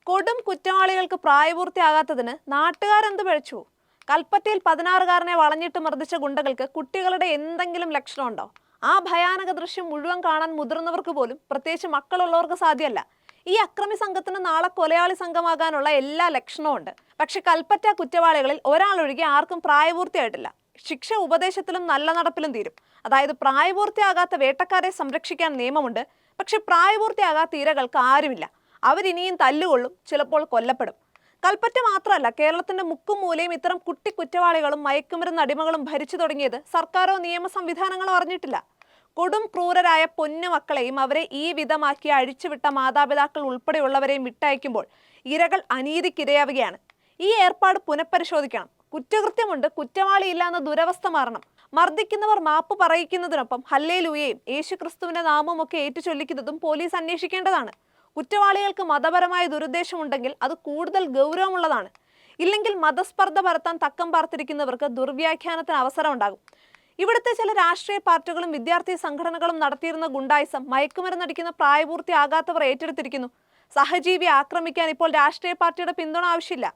കൊടും കുറ്റവാളികൾക്ക് പ്രായപൂർത്തിയാകാത്തതിന് നാട്ടുകാരെന്ത് പഴിച്ചു? കൽപ്പറ്റയിൽ 16-കാരനെ വളഞ്ഞിട്ട് മർദ്ദിച്ച ഗുണ്ടകൾക്ക് കുട്ടികളുടെ എന്തെങ്കിലും ലക്ഷണമുണ്ടോ? ആ ഭയാനക ദൃശ്യം മുഴുവൻ കാണാൻ മുതിർന്നവർക്ക് പോലും, പ്രത്യേകിച്ച് മക്കളുള്ളവർക്ക് സാധ്യമല്ല. ഈ അക്രമി സംഘത്തിന് നാളെ കൊലയാളി സംഘമാകാനുള്ള എല്ലാ ലക്ഷണവും ഉണ്ട്. പക്ഷെ കൽപ്പറ്റ കുറ്റവാളികളിൽ ഒരാളൊഴികെ ആർക്കും പ്രായപൂർത്തിയായിട്ടില്ല. ശിക്ഷ ഉപദേശത്തിലും നല്ല നടപ്പിലും തീരും. അതായത് പ്രായപൂർത്തിയാകാത്ത വേട്ടക്കാരെ സംരക്ഷിക്കാൻ നിയമമുണ്ട്, പക്ഷെ പ്രായപൂർത്തിയാകാത്ത ഇരകൾക്ക് ആരുമില്ല. അവരിനിയും തല്ലുകൊള്ളും, ചിലപ്പോൾ കൊല്ലപ്പെടും. കൽപ്പറ്റ മാത്രമല്ല, കേരളത്തിന്റെ മുക്കും മൂലയും ഇത്തരം കുട്ടി കുറ്റവാളികളും മയക്കുമരുന്ന് അടിമകളും ഭരിച്ചു തുടങ്ങിയത് സർക്കാരോ നിയമ സംവിധാനങ്ങളോ അറിഞ്ഞിട്ടില്ല. കൊടും ക്രൂരരായ പൊന്നു മക്കളെയും അവരെ ഈ വിധമാക്കി അഴിച്ചുവിട്ട മാതാപിതാക്കൾ ഉൾപ്പെടെയുള്ളവരെയും വിട്ടയക്കുമ്പോൾ ഇരകൾ അനീതിക്കിരയാവുകയാണ്. ഈ ഏർപ്പാട് പുനഃപരിശോധിക്കണം. കുറ്റകൃത്യമുണ്ട്, കുറ്റവാളിയില്ല എന്ന ദുരവസ്ഥ മാറണം. മർദ്ദിക്കുന്നവർ മാപ്പ് പറയിക്കുന്നതിനൊപ്പം ഹല്ലേലൂയയും യേശുക്രിസ്തുവിന്റെ നാമവും ഒക്കെ ഏറ്റുചൊല്ലിക്കുന്നതും പോലീസ് അന്വേഷിക്കേണ്ടതാണ്. കുറ്റവാളികൾക്ക് മതപരമായ ദുരുദ്ദേശമുണ്ടെങ്കിൽ അത് കൂടുതൽ ഗൗരവമുള്ളതാണ്. ഇല്ലെങ്കിൽ മതസ്പർദ്ധ പരത്താൻ തക്കം പാർത്തിരിക്കുന്നവർക്ക് ദുർവ്യാഖ്യാനത്തിന് അവസരം ഉണ്ടാകും. ഇവിടുത്തെ ചില രാഷ്ട്രീയ പാർട്ടികളും വിദ്യാർത്ഥി സംഘടനകളും നടത്തിയിരുന്ന ഗുണ്ടായിസം മയക്കുമരുന്നടിക്കുന്ന പ്രായപൂർത്തിയാകാത്തവർ ഏറ്റെടുത്തിരിക്കുന്നു. സഹജീവിയെ ആക്രമിക്കാൻ ഇപ്പോൾ രാഷ്ട്രീയ പാർട്ടിയുടെ പിന്തുണ ആവശ്യമില്ല.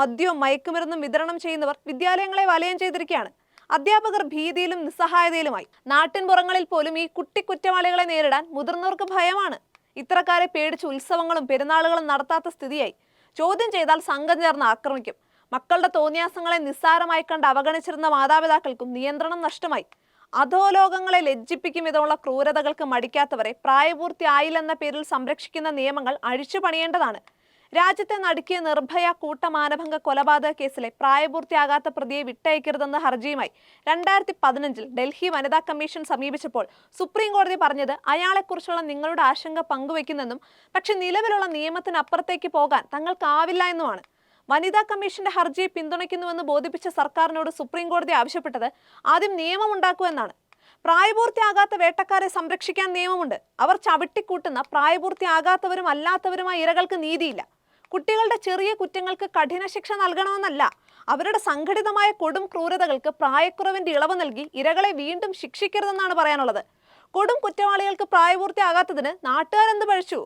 മദ്യവും മയക്കുമരുന്നും വിതരണം ചെയ്യുന്നവർ വിദ്യാലയങ്ങളെ വലയം ചെയ്തിരിക്കുകയാണ്. അധ്യാപകർ ഭീതിയിലും നിസ്സഹായതയിലുമായി. നാട്ടിൻപുറങ്ങളിൽ പോലും ഈ കുട്ടി കുറ്റവാളികളെ നേരിടാൻ മുതിർന്നവർക്ക് ഭയമാണ്. ഇത്തരക്കാരെ പേടിച്ച് ഉത്സവങ്ങളും പെരുന്നാളുകളും നടത്താത്ത സ്ഥിതിയായി. ചോദ്യം ചെയ്താൽ സംഘം ചേർന്ന് ആക്രമിക്കും. മക്കളുടെ തോന്നിയാസങ്ങളെ നിസ്സാരമായി കണ്ട് അവഗണിച്ചിരുന്ന മാതാപിതാക്കൾക്കും നിയന്ത്രണം നഷ്ടമായി. അധോലോകങ്ങളെ ലജ്ജിപ്പിക്കും വിധമുള്ള ക്രൂരതകൾക്ക് മടിക്കാത്തവരെ പ്രായപൂർത്തിയായില്ലെന്ന പേരിൽ സംരക്ഷിക്കുന്ന നിയമങ്ങൾ അഴിച്ചു പണിയേണ്ടതാണ്. രാജ്യത്തെ നടുക്കിയ നിർഭയ കൂട്ടമാനഭംഗ കൊലപാതക കേസിലെ പ്രായപൂർത്തിയാകാത്ത പ്രതിയെ വിട്ടയക്കരുതെന്ന ഹർജിയുമായി 2015 ഡൽഹി വനിതാ കമ്മീഷൻ സമീപിച്ചപ്പോൾ സുപ്രീം കോടതി പറഞ്ഞത് അയാളെക്കുറിച്ചുള്ള നിങ്ങളുടെ ആശങ്ക പങ്കുവെക്കുന്നെന്നും, പക്ഷെ നിലവിലുള്ള നിയമത്തിനപ്പുറത്തേക്ക് പോകാൻ തങ്ങൾക്കാവില്ല എന്നുമാണ്. വനിതാ കമ്മീഷന്റെ ഹർജിയെ പിന്തുണയ്ക്കുന്നുവെന്ന് ബോധിപ്പിച്ച സർക്കാരിനോട് സുപ്രീം കോടതി ആവശ്യപ്പെട്ടത് ആദ്യം നിയമമുണ്ടാക്കൂ എന്നാണ്. പ്രായപൂർത്തിയാകാത്ത വേട്ടക്കാരെ സംരക്ഷിക്കാൻ നിയമമുണ്ട്. അവർ ചവിട്ടിക്കൂട്ടുന്ന പ്രായപൂർത്തിയാകാത്തവരും അല്ലാത്തവരുമായ ഇരകൾക്ക് നീതിയില്ല. കുട്ടികളുടെ ചെറിയ കുറ്റങ്ങൾക്ക് കഠിന ശിക്ഷ നൽകണമെന്നല്ല, അവരുടെ സംഘടിതമായ കൊടും ക്രൂരതകൾക്ക് പ്രായക്കുറവിന്റെ ഇളവ് നൽകി ഇരകളെ വീണ്ടും ശിക്ഷിക്കരുതെന്നാണ് പറയാനുള്ളത്. കൊടും കുറ്റവാളികൾക്ക് പ്രായപൂർത്തിയാകാത്തതിന് നാട്ടുകാരെന്ത് പഴിച്ചു?